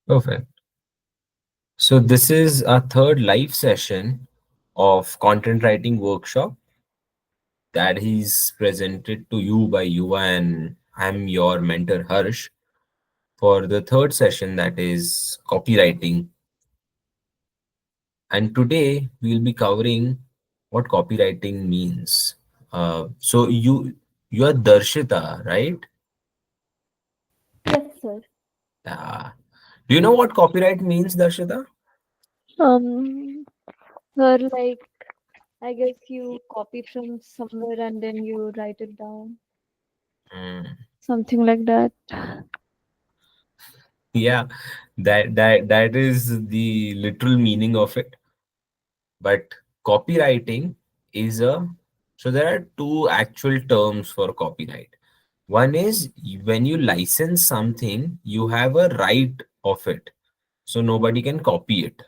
Perfect. So this is our third live session of content writing workshop that is presented to you by Yuva, and I'm your mentor Harsh for the third session, that is copywriting. And today we'll be covering what copywriting means. So you're Darshita, right? Yes, sir. Uh, do you know what copyright means, Darshita? Um, Sir, like, I guess you copy from somewhere and then you write it down, Mm, something like that. yeah, that is the literal meaning of it. But copywriting is a so there are two actual terms for copyright. One is when you license something, you have a right of it, so nobody can copy it.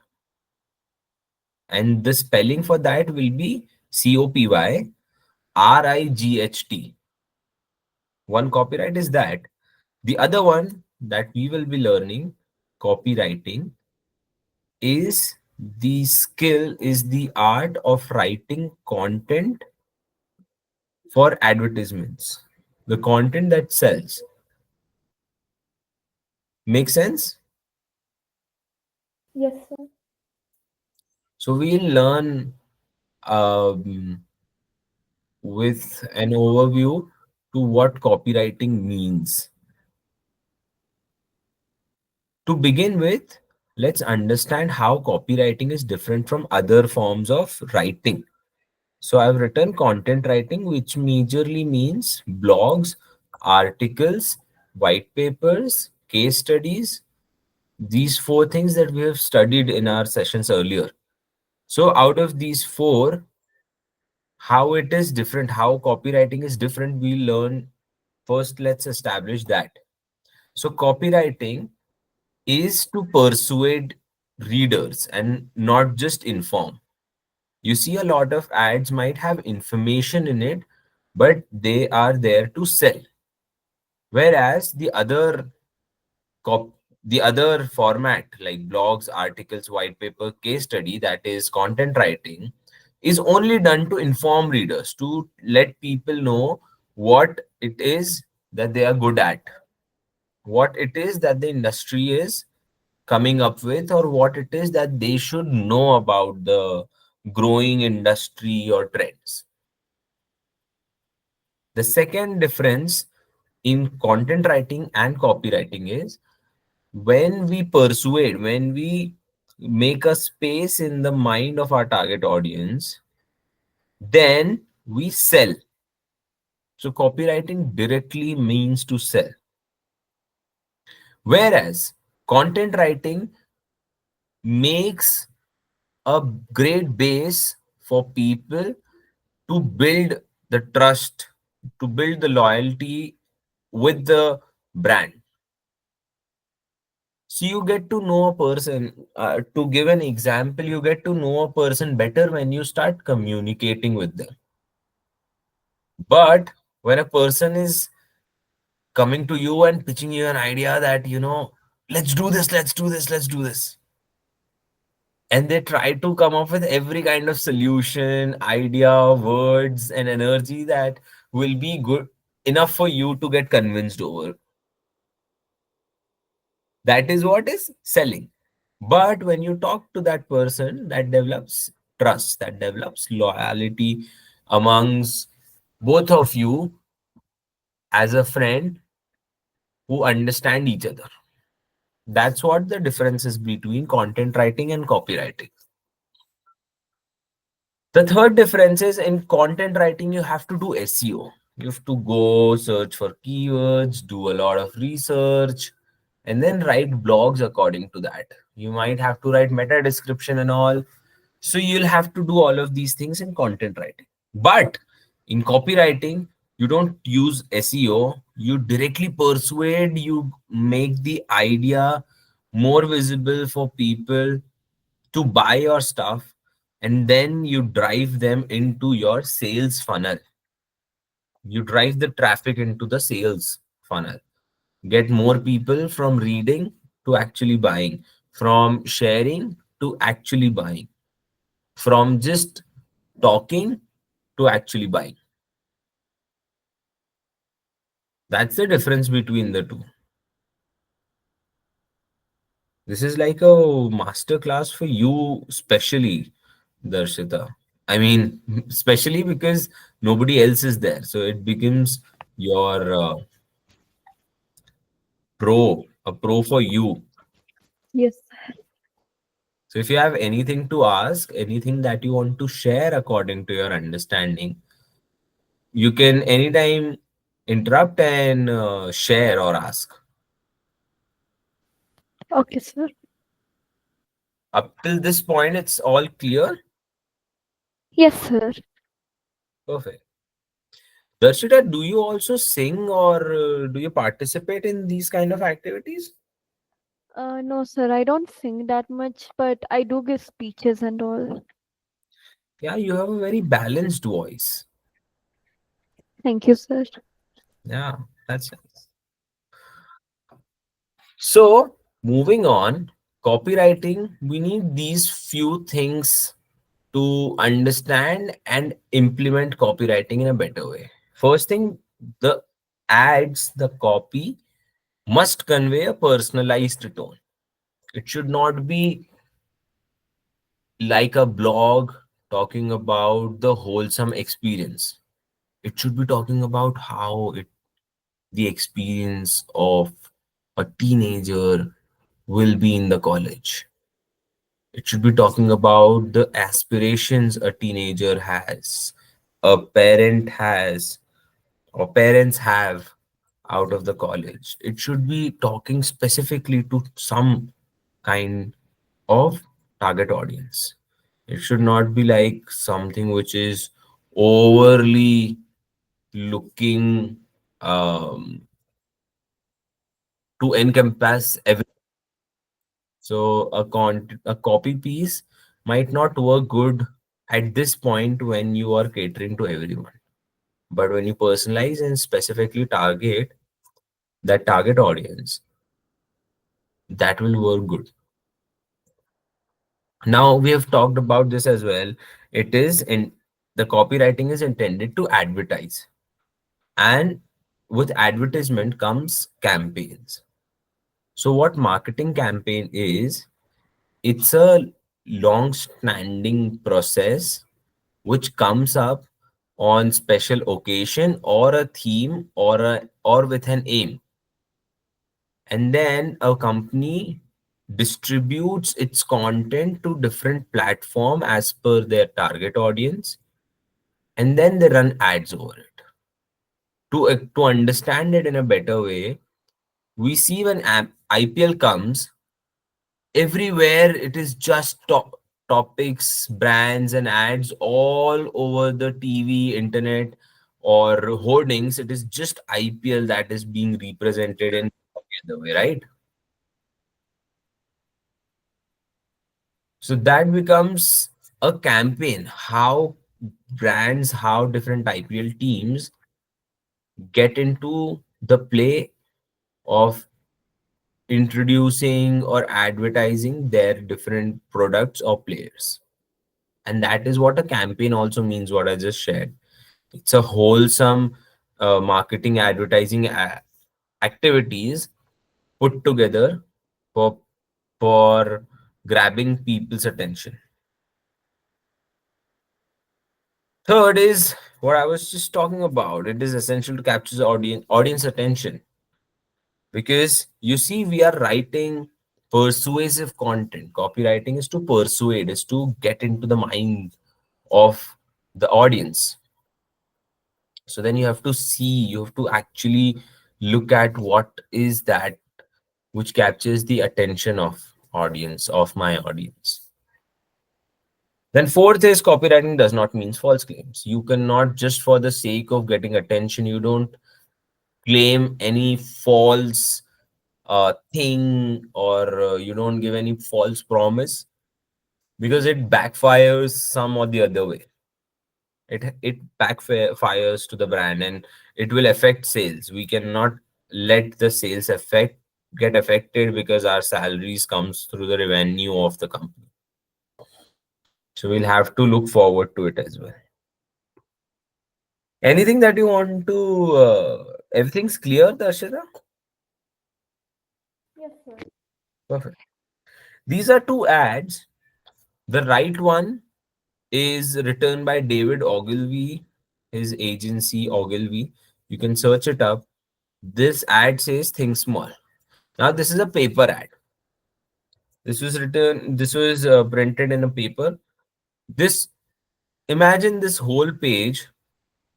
And the spelling for that will be COPYRIGHT. One copyright is that. The other one that we will be learning, copywriting, is the skill, is the art of writing content for advertisements, the content that sells. Make sense? Yes, sir. So we'll learn um, with an overview to what copywriting means. To begin with, let's understand how copywriting is different from other forms of writing. So I've written content writing, which majorly means blogs, articles, white papers, case studies, these four things that we have studied in our sessions earlier. So out of these four, how it is different, how copywriting is different, we learn. First, let's establish that. So copywriting is to persuade readers and not just inform. You see, a lot of ads might have information in it, but they are there to sell. Whereas cop the other format, like blogs, articles, white paper, case study, that is content writing, is only done to inform readers, to let people know what it is that they are good at, what it is that the industry is coming up with, or what it is that they should know about the growing industry or trends. The second difference in content writing and copywriting is when we persuade, when we make a space in the mind of our target audience, then we sell. So, copywriting directly means to sell. Whereas content writing makes a great base for people to build the trust, to build the loyalty with the brand. So you get to know a person. To give an example, you get to know a person better when you start communicating with them. But when a person is coming to you and pitching you an idea that, let's do this, let's do this, let's do this, and they try to come up with every kind of solution, idea, words, and energy that will be good enough for you to get convinced over, that is what is selling. But when you talk to that person, that develops trust, that develops loyalty amongst both of you as a friend who understand each other. That's what the difference is between content writing and copywriting. The third difference is in content writing, you have to do SEO. You have to go search for keywords, do a lot of research, and then write blogs according to that. You might have to write meta description and all. So you'll have to do all of these things in content writing. But in copywriting, you don't use SEO. You directly persuade, you make the idea more visible for people to buy your stuff, and then you drive them into your sales funnel. You drive the traffic into the sales funnel, get more people from reading to actually buying, from sharing to actually buying, from just talking to actually buying. That's the difference between the two. This is like a master class for you, especially, Darshita. I mean, especially because nobody else is there. So it becomes your a pro for you. Yes. So if you have anything to ask, anything that you want to share according to your understanding, you can anytime interrupt and share or ask. Okay, sir. Up till this point, it's all clear. Yes, sir. Perfect. Darshita, do you also sing or do you participate in these kind of activities? No, sir, I don't sing that much, but I do give speeches and all. Yeah, you have a very balanced voice. Thank you, sir. Yeah, that's nice. So, moving on, copywriting, we need these few things to understand and implement copywriting in a better way. First thing, the ads, the copy must convey a personalized tone. It should not be like a blog talking about the wholesome experience. It should be talking about how it the experience of a teenager will be in the college. It should be talking about the aspirations a teenager has, a parent has, or parents have out of the college. It should be talking specifically to some kind of target audience. It should not be like something which is overly looking to encompass everything. So a copy piece might not work good at this point when you are catering to everyone. But when you personalize and specifically target that target audience, that will work good. Now we have talked about this as well. It is in the copywriting is intended to advertise, and with advertisement comes campaigns. So what marketing campaign is? It's a long standing process which comes up on special occasion or a theme or with an aim, and then a company distributes its content to different platform as per their target audience, and then they run ads over it. To understand it in a better way, we see when IPL comes, everywhere it is just topics, brands and ads all over the TV, internet or hoardings. It is just IPL that is being represented in the way, right? So that becomes a campaign, how brands, how different IPL teams get into the play of introducing or advertising their different products or players. And that is what a campaign also means, what I just shared. It's a wholesome marketing advertising activities put together for for grabbing people's attention. Third is what I was just talking about. It is essential to capture the audience attention, because you see we are writing persuasive content. Copywriting is to persuade, is to get into the mind of the audience. So then you have to see, you have to actually look at what is that which captures the attention of my audience. Then fourth is copywriting does not mean false claims. You cannot just for the sake of getting attention, you don't claim any false thing, or you don't give any false promise, because it backfires some or the other way. It backfires to the brand and it will affect sales. We cannot let the sales affect get affected because our salaries comes through the revenue of the company. So we'll have to look forward to it as well. Anything that you want to? Everything's clear, Darshita. Yes, sir. Perfect. These are two ads. The right one is written by David Ogilvy, his agency Ogilvy. You can search it up. This ad says "Think Small." Now this is a paper ad. This was written. This was printed in a paper. This Imagine this whole page.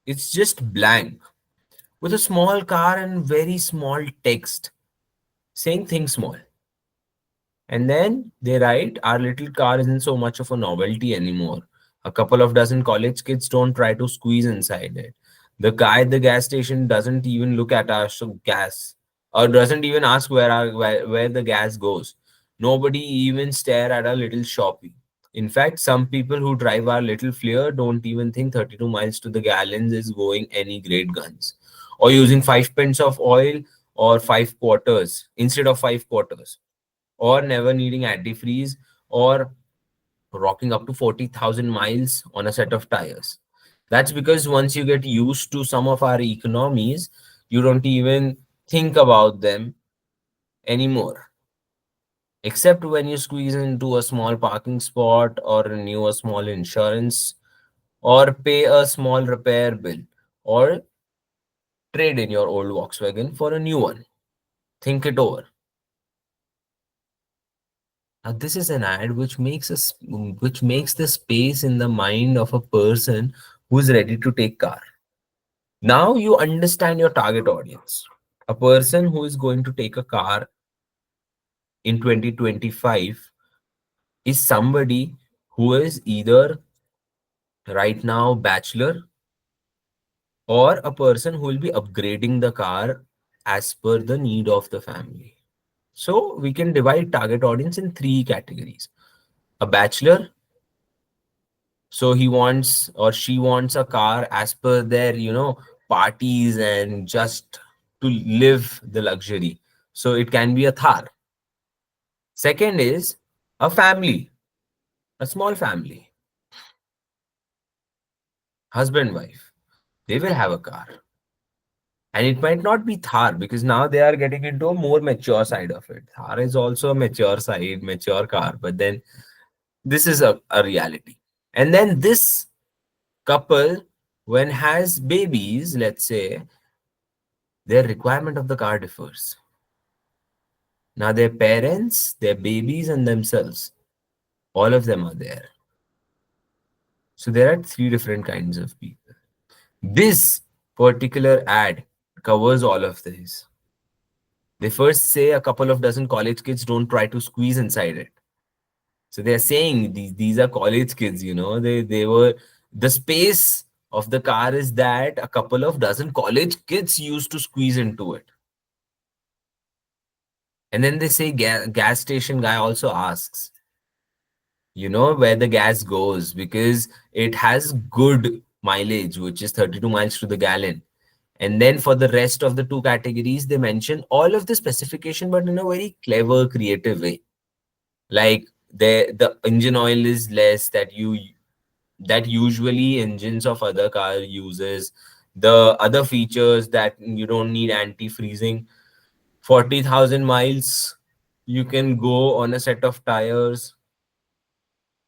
It's just blank with a small car and very small text saying "Think Small." And then they write, "Our little car isn't so much of a novelty anymore. A couple of dozen college kids don't try to squeeze inside it. The guy at the gas station doesn't even look at our gas or doesn't even ask where the gas goes. Nobody even stare at our little shoppy. In fact, some people who drive our little Fleer don't even think 32 miles to the gallons is going any great guns. Or using 5 pence of oil or 5 quarters instead of 5 quarters, or never needing antifreeze, or rocking up to 40,000 miles on a set of tires. That's because once you get used to some of our economies, you don't even think about them anymore. Except when you squeeze into a small parking spot, or renew a small insurance, or pay a small repair bill, or trade in your old Volkswagen for a new one. Think it over. Now, this is an ad which makes the space in the mind of a person who's ready to take car. Now you understand your target audience. A person who is going to take a car in 2025 is somebody who is either right now bachelor, or a person who will be upgrading the car as per the need of the family. So we can divide target audience in three categories. A bachelor, so he wants or she wants a car as per their parties and just to live the luxury, so it can be a Thar. Second is a family, a small family, husband, wife. They will have a car, and it might not be Thar because now they are getting into a more mature side of it. Thar is also a mature side, mature car, but then this is a reality. And then this couple, when has babies, let's say, their requirement of the car differs. Now, their parents, their babies, and themselves, all of them are there. So, there are three different kinds of people. This particular ad covers all of this. They first say a couple of dozen college kids don't try to squeeze inside it. So, they're saying these are college kids, they were the space of the car is that a couple of dozen college kids used to squeeze into it. And then they say gas station guy also asks, where the gas goes, because it has good mileage, which is 32 miles to the gallon. And then for the rest of the two categories, they mention all of the specification, but in a very clever, creative way. Like the engine oil is less that usually engines of other car uses. The other features that you don't need anti-freezing. 40,000 miles, you can go on a set of tires.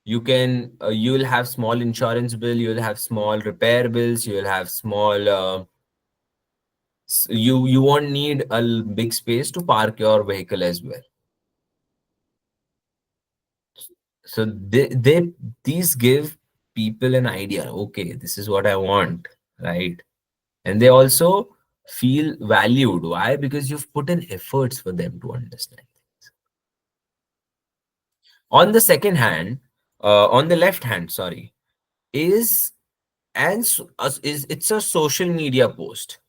You'll have small insurance bill, you'll have small repair bills, you'll have small you won't need a big space to park your vehicle as well. So these give people an idea, okay, this is what I want, right? And they also feel valued. Why? Because you've put in efforts for them to understand. On the second hand, on the left hand, sorry, is is it's a social media post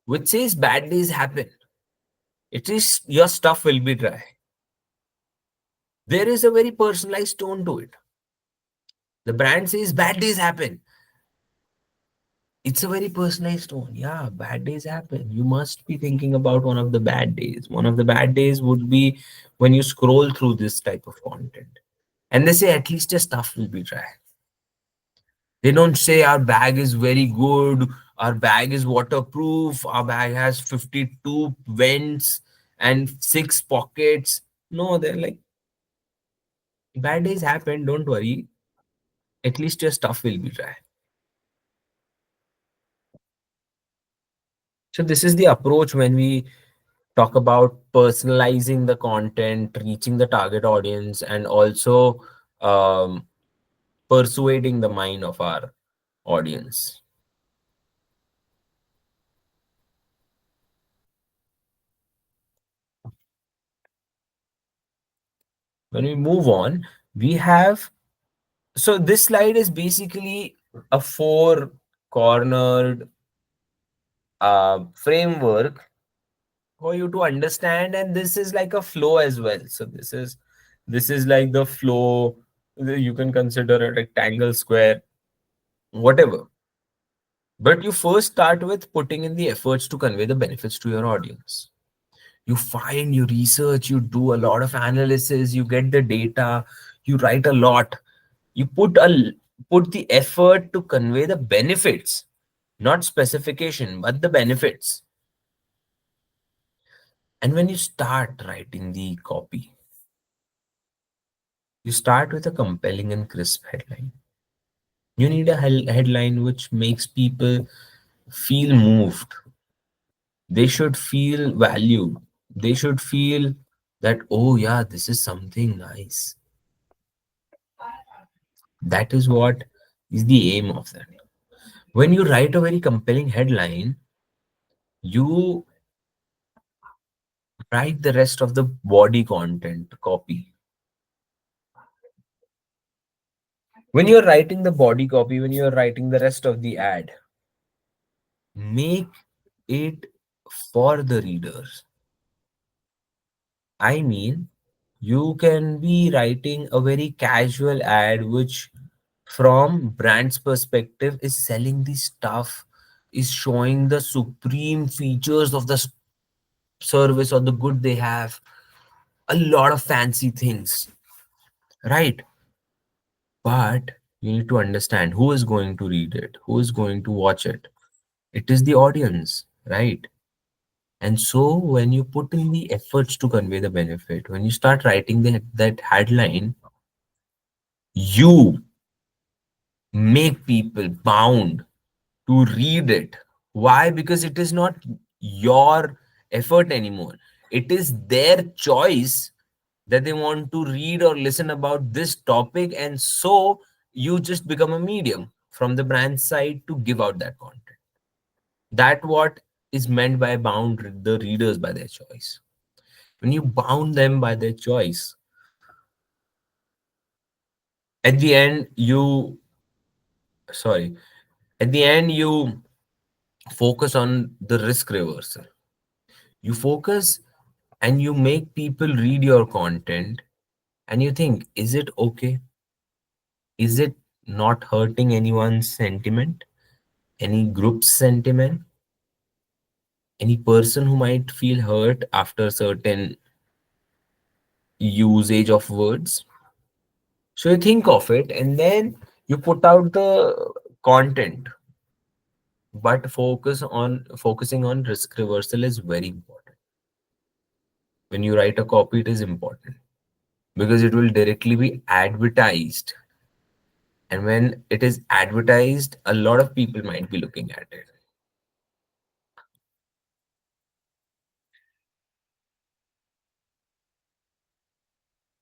which says bad days happen. It is your stuff will be dry. There is a very personalized tone to it. The brand says bad days happen. It's a very personalized tone. Yeah, bad days happen. You must be thinking about one of the bad days. One of the bad days would be when you scroll through this type of content. And they say at least your stuff will be dry. They don't say our bag is very good, our bag is waterproof, our bag has 52 vents and 6 pockets. No, they're like, bad days happen, don't worry. At least your stuff will be dry. So, this is the approach when we talk about personalizing the content, reaching the target audience, and also um, persuading the mind of our audience. When we move on, we have, so this slide is basically a four cornered framework for you to understand, and this is like a flow as well. So this is like the flow. You can consider a rectangle, square, whatever. But you first start with putting in the efforts to convey the benefits to your audience. You find, you research, you do a lot of analysis, you get the data, you write a lot, you put the effort to convey the benefits, not specification, but the benefits. And when you start writing the copy, you start with a compelling and crisp headline. You need a headline which makes people feel moved. They should feel valued. They should feel that, oh yeah, this is something nice. That is what is the aim of that. When you write a very compelling headline, you write the rest of the body content copy. When you're writing the body copy, when you're writing the rest of the ad, make it for the readers. I mean, you can be writing a very casual ad which, from brand's perspective, is selling the stuff, is showing the supreme features of the service or the good they have, a lot of fancy things, right? But you need to understand who is going to read it, who is going to watch it. It is the audience, right? And so when you put in the efforts to convey the benefit, when you start writing that headline, you make people bound to read it. Why? Because it is not your effort anymore. It is their choice that they want to read or listen about this topic. And so you just become a medium from the brand side to give out that content. That what is meant by bound the readers by their choice. When you bound them by their choice, at the end you sorry at the end you focus on the risk reversal. You focus and you make people read your content, and you think, is it okay? Is it not hurting anyone's sentiment, any group's sentiment, any person who might feel hurt after certain usage of words? So you think of it and then you put out the content, but focusing on risk reversal is very important. When you write a copy, it is important because it will directly be advertised, and when it is advertised, a lot of people might be looking at it.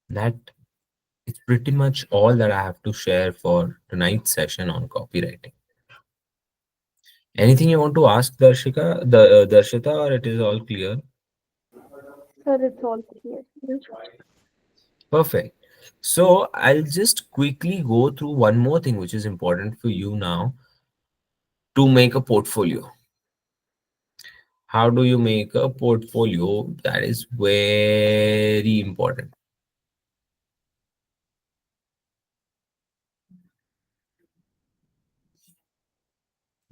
That is pretty much all that I have to share for tonight's session on copywriting. Anything you want to ask Darshita, or it is all clear? Sir, it's all clear. Yes. Perfect. So I'll just quickly go through one more thing which is important for you now, to make a portfolio. How do you make a portfolio? That is very important.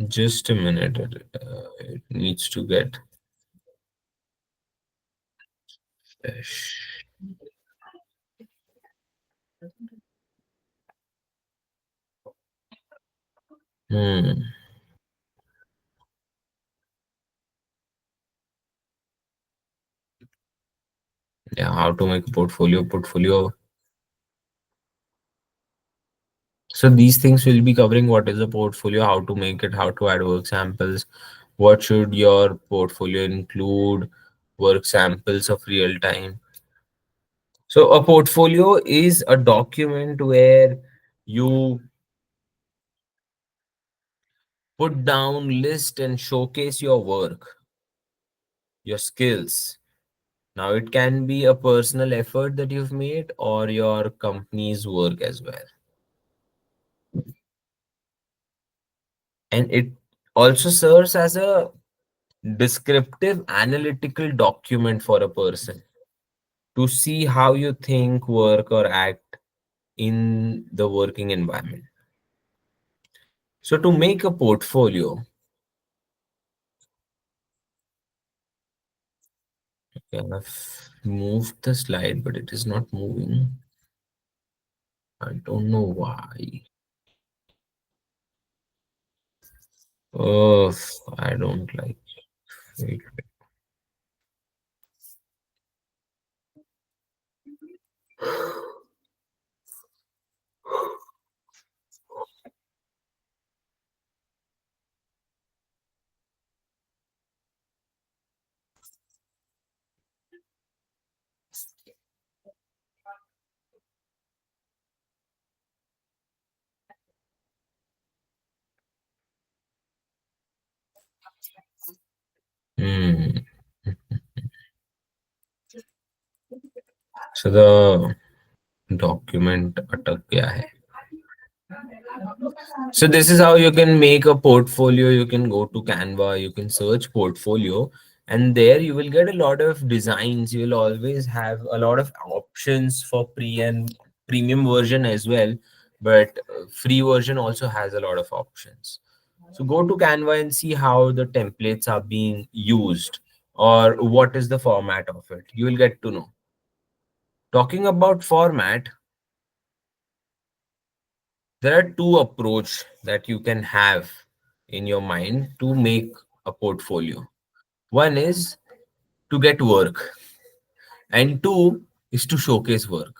Just a minute. It needs to get. Hmm. Yeah, how to make a portfolio. So these things will be covering what is a portfolio, how to make it, how to add work samples, what should your portfolio include, work samples of real time. So a portfolio is a document where you put down, list, and showcase your work, your skills. Now it can be a personal effort that you've made or your company's work as well. And it also serves as a descriptive analytical document for a person to see how you think, work, or act in the working environment. So, to make a portfolio, okay, I've moved the slide, but it is not moving. I don't know why. Oh, I don't like it. Hmm. So the document अटक गया है. So this is how you can make a portfolio. You can go to Canva, you can search portfolio, and there you will get a lot of designs. You will always have a lot of options for pre and premium version as well, but free version also has a lot of options. So go to Canva and see how the templates are being used or what is the format of it. You will get to know. Talking about format, there are two approach that you can have in your mind to make a portfolio. One is to get work and two is to showcase work.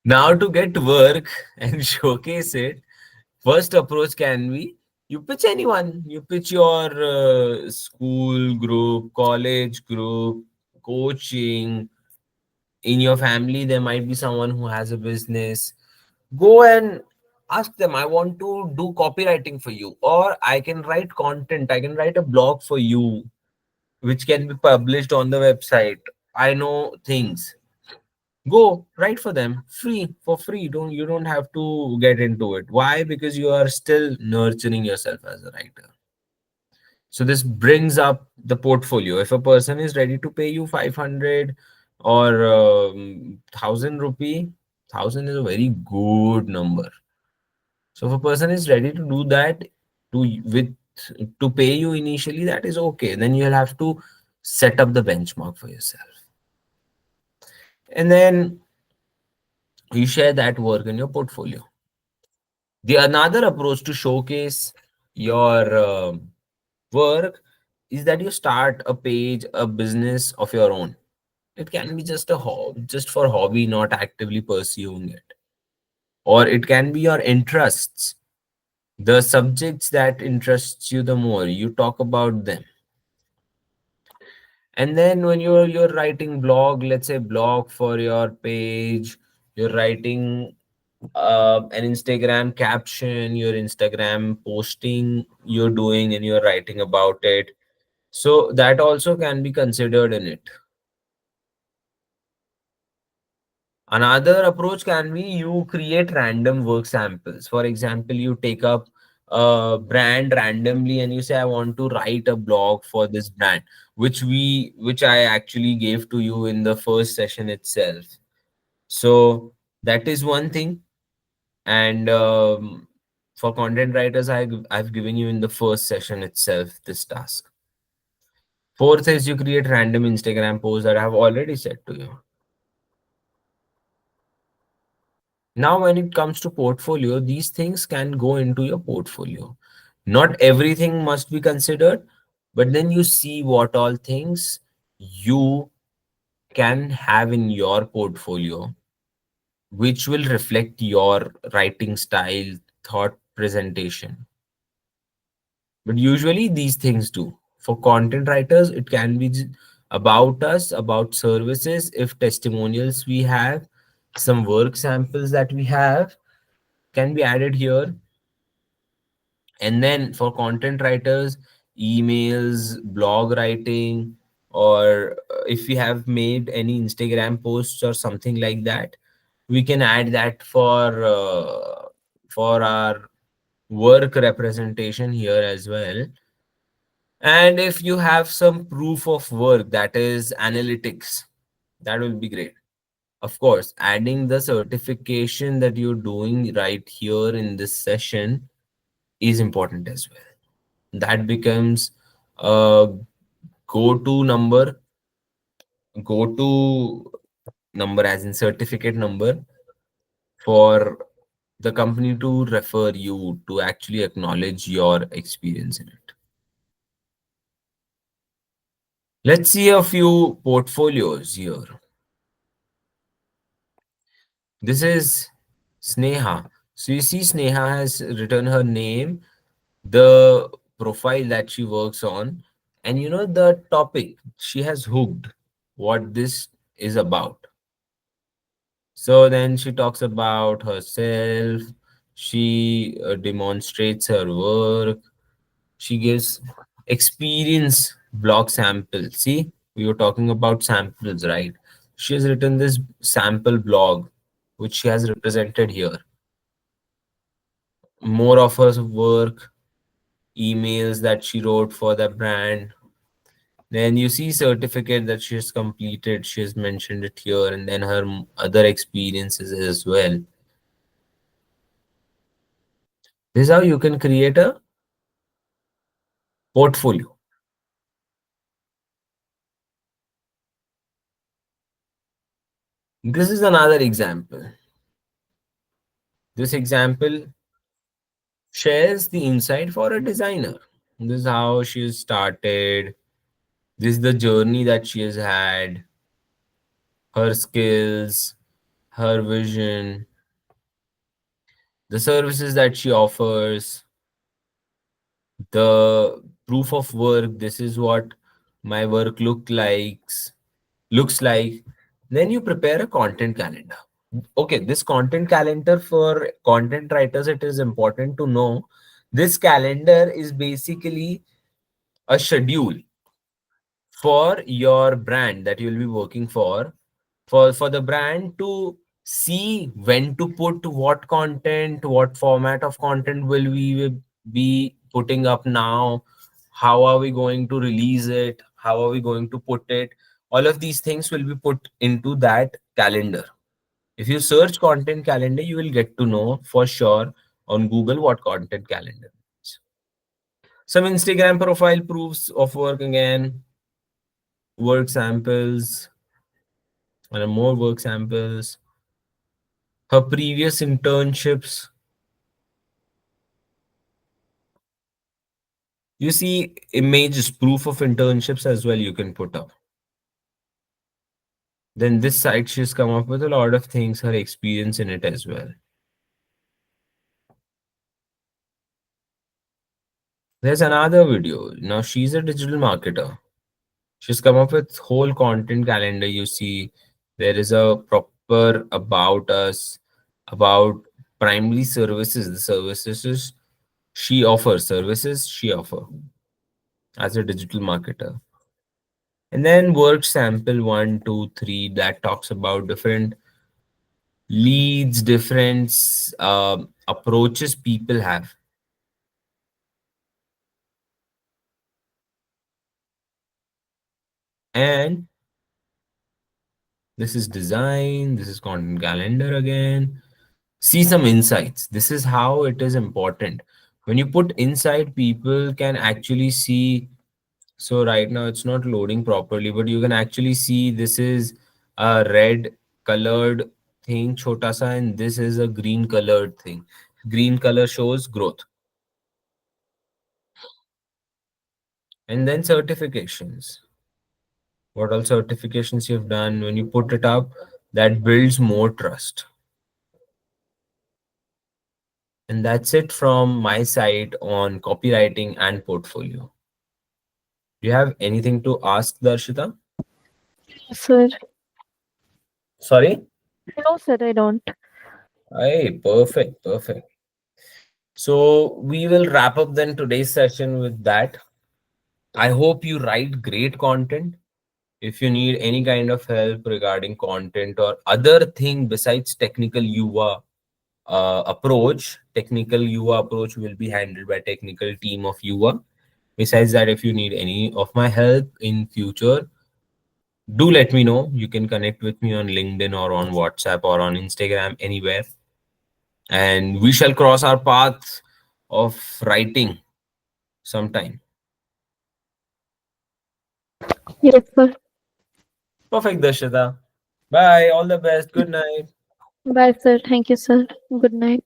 Now to get work and showcase it, first approach can be you pitch anyone. You pitch your school group, college group, coaching. In your family there might be someone who has a business. Go and ask them, I want to do copywriting for you, or I can write content, I can write a blog for you which can be published on the website. I know things. Go write for them free, for free. Don't have to get into it. Why? Because you are still nurturing yourself as a writer. So this brings up the portfolio. If a person is ready to pay you 500 or 1,000 rupee, 1,000 is a very good number. So if a person is ready to do that with to pay you initially, that is okay. Then you'll have to set up the benchmark for yourself. And then you share that work in your portfolio. The another approach to showcase your work is that you start a page, a business of your own. It can be just a hobby, just for hobby, not actively pursuing it. Or it can be your interests, the subjects that interests you the more. You talk about them. And then when you're writing blog, let's say blog for your page, you're writing an Instagram caption, your Instagram posting you're doing, and you're writing about it. So that also can be considered in it. Another approach can be you create random work samples. For example, you take up a brand randomly and you say, I want to write a blog for this brand, which I actually gave to you in the first session itself. So that is one thing. And For content writers, I've given you in the first session itself this task. Fourth is you create random Instagram posts that I have already said to you. Now, when it comes to portfolio, these things can go into your portfolio. Not everything must be considered, but then you see what all things you can have in your portfolio, which will reflect your writing style, thought, presentation. But usually these things do. For content writers, it can be about us, about services, if testimonials we have, some work samples that we have can be added here. And then for content writers, emails, blog writing, or if we have made any Instagram posts or something like that, we can add that for our work representation here as well. And if you have some proof of work, that is analytics, that will be great. Of course, adding the certification that you're doing right here in this session is important as well. That becomes a go-to number, go-to number as in certificate number for the company to refer you to actually acknowledge your experience in it. Let's see a few portfolios here. This is Sneha. So you see, Sneha has written her name, the profile that she works on, and you know the topic. She has hooked what this is about. So then she talks about herself. She demonstrates her work. She gives experience blog sample. See, we were talking about samples, right? She has written this sample blog, which she has represented here. More of her work, emails that she wrote for the brand. Then you see certificate that she has completed. She has mentioned it here, and then her other experiences as well. This is how you can create a portfolio. This is another example. This example shares the insight for a designer. This is how she started. This is the journey that she has had, her skills, her vision, the services that she offers, the proof of work. This is what my work looks like. Then you prepare a content calendar. Okay, this content calendar for content writers, it is important to know this calendar is basically a schedule for your brand that you'll be working for the brand to see when to put what content, what format of content will we be putting up now, how are we going to release it, how are we going to put it. All of these things will be put into that calendar. If you search content calendar, you will get to know for sure on Google what content calendar is. Some Instagram profile proofs of work again, work samples, and more work samples, her previous internships. You see images, proof of internships as well you can put up. Then this site she's come up with a lot of things, her experience in it as well. There's another video. Now she's a digital marketer. She's come up with whole content calendar. You see, there is a proper about us, about primary services, the services she offer as a digital marketer. And then work sample one, two, three that talks about different leads, different approaches people have. And this is design, this is content calendar again. see some insights. This is how it is important. When you put insight, people can actually see. So right now it's not loading properly, but you can actually see this is a red colored thing, chota sa, and this is a green colored thing. Green color shows growth. And then certifications. What all certifications you've done, when you put it up, that builds more trust. And that's it from my side on copywriting and portfolio. Do you have anything to ask, Darshita? Sir, Sorry? no, sir, I don't. Hey, perfect, perfect. So we will wrap up then today's session with that. I hope you write great content. If you need any kind of help regarding content or other thing besides technical UA technical UA approach will be handled by technical team of UA. Besides that, if you need any of my help in future, do let me know. You can connect with me on LinkedIn or on WhatsApp or on Instagram, anywhere. And we shall cross our path of writing sometime. Yes, sir. Perfect, Darshita. Bye. All the best. Good night. Bye, sir. Thank you, sir. Good night.